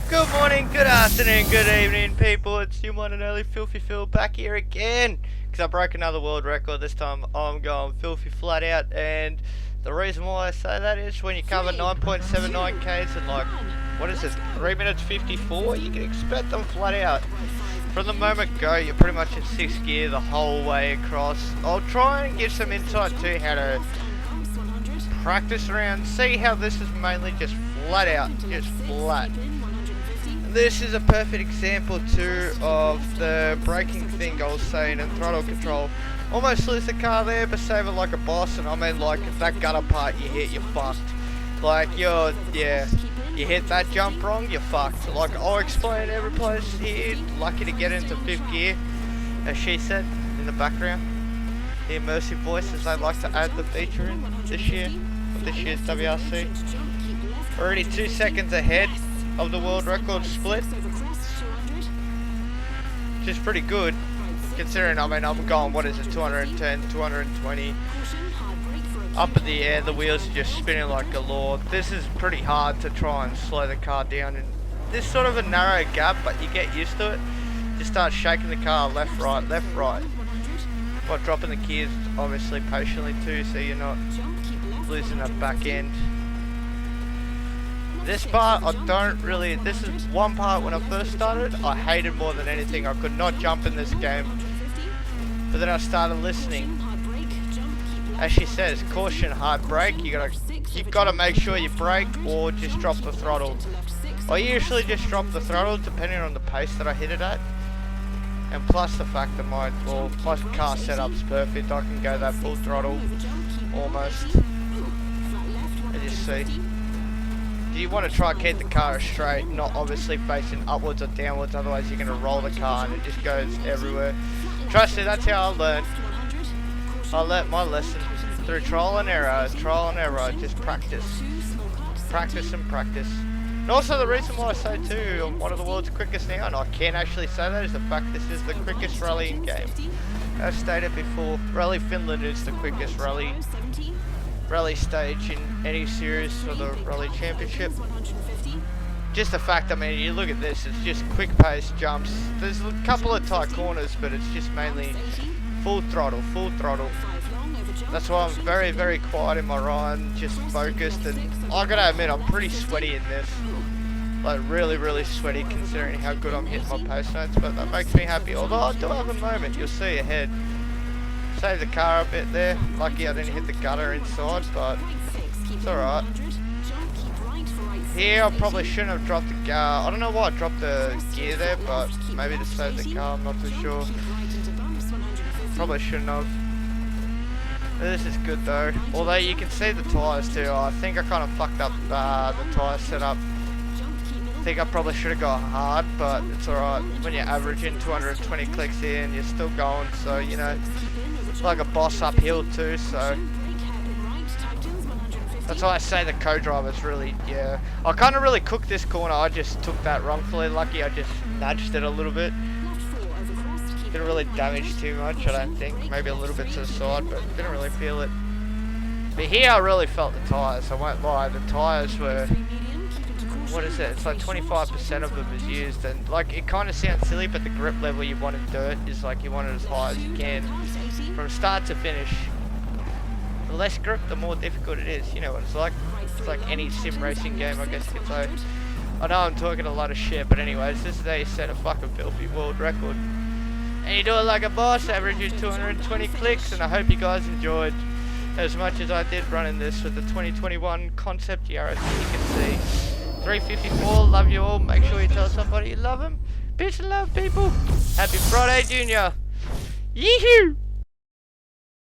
Good morning, good afternoon, good evening, people. It's your one and only Filthy Phil back here again. Because I broke another world record. This time I'm going filthy flat out. And the reason why I say that is when you cover 9.79 Ks in like, what is it, 3 minutes 54, you can expect them flat out. From the moment go, you're pretty much in 6th gear the whole way across. I'll try and give some insight to how to practice around, see how this is mainly just flat out, just flat. This is a perfect example too of the braking thing I was saying and throttle control. Almost lose the car there, but save it like a boss. And I mean, like that gutter part you hit, you're fucked. Like you hit that jump wrong, you're fucked. Like I'll explain every place here. Lucky to get into 5th gear, as she said in the background. The immersive voices they like to add the feature in this year, of this year's WRC. Already 2 seconds ahead of the world record split, which is pretty good considering, I mean, I'm going, what is it, 210, 220 up in the air, the wheels are just spinning like galore. This is pretty hard to try and slow the car down in this sort of a narrow gap, but you get used to it. Just start shaking the car left, right, while dropping the gears obviously patiently too, so you're not losing that back end. This part, this is one part when I first started, I hated more than anything. I could not jump in this game. But then I started listening. As she says, caution, hard brake. You gotta make sure you brake or just drop the throttle. I usually just drop the throttle depending on the pace that I hit it at. And plus the fact that my car setup's perfect. I can go that full throttle, almost. As you see. You want to try and keep the car straight, not obviously facing upwards or downwards, otherwise you're going to roll the car and it just goes everywhere. Trust me, that's how I learned. I learnt my lesson through trial and error, just practice. Practice and practice. And also the reason why I say too, I'm one of the world's quickest now, and I can actually say that, is the fact this is the quickest rally in game. As stated before, Rally Finland is the quickest rally stage in any series for the Rally Championship. Just the fact, I mean, you look at this, it's just quick pace jumps. There's a couple of tight corners, but it's just mainly full throttle. That's why I'm very, very quiet in my ride, just focused, and I gotta admit, I'm pretty sweaty in this. Like really, really sweaty considering how good I'm hitting my pace notes, but that makes me happy. Although I do have a moment, you'll see ahead. Saved the car a bit there. Lucky I didn't hit the gutter inside, but it's alright. Here I probably shouldn't have dropped the gear. I don't know why I dropped the gear there, but maybe to save the car, I'm not too sure. Probably shouldn't have. This is good though. Although you can see the tyres too. I think I kind of fucked up the tyre setup. I think I probably should have gone hard, but it's alright. When you're averaging 220 clicks in, you're still going, so you know. It's like a boss uphill too, so that's why I say the co-driver's really, yeah. I kind of really cooked this corner, I just took that wrongfully. Lucky I just nudged it a little bit. Didn't really damage too much, I don't think. Maybe a little bit to the side, but didn't really feel it. But here I really felt the tyres, I won't lie. The tyres were, what is it? It's like 25% of them is used, and like it kind of sounds silly, but the grip level you want in dirt is like you want it as high as you can. From start to finish, the less grip, the more difficult it is. You know what it's like. It's like any sim racing game, I guess you could say. I know I'm talking a lot of shit, but anyways, this is how you set a fucking filthy world record. And you do it like a boss, averaging 220 clicks, and I hope you guys enjoyed as much as I did running this with the 2021 concept Yaris, as you can see. 354, love you all. Make sure you tell somebody you love them. Peace and love, people. Happy Friday, Junior. Yee-hoo!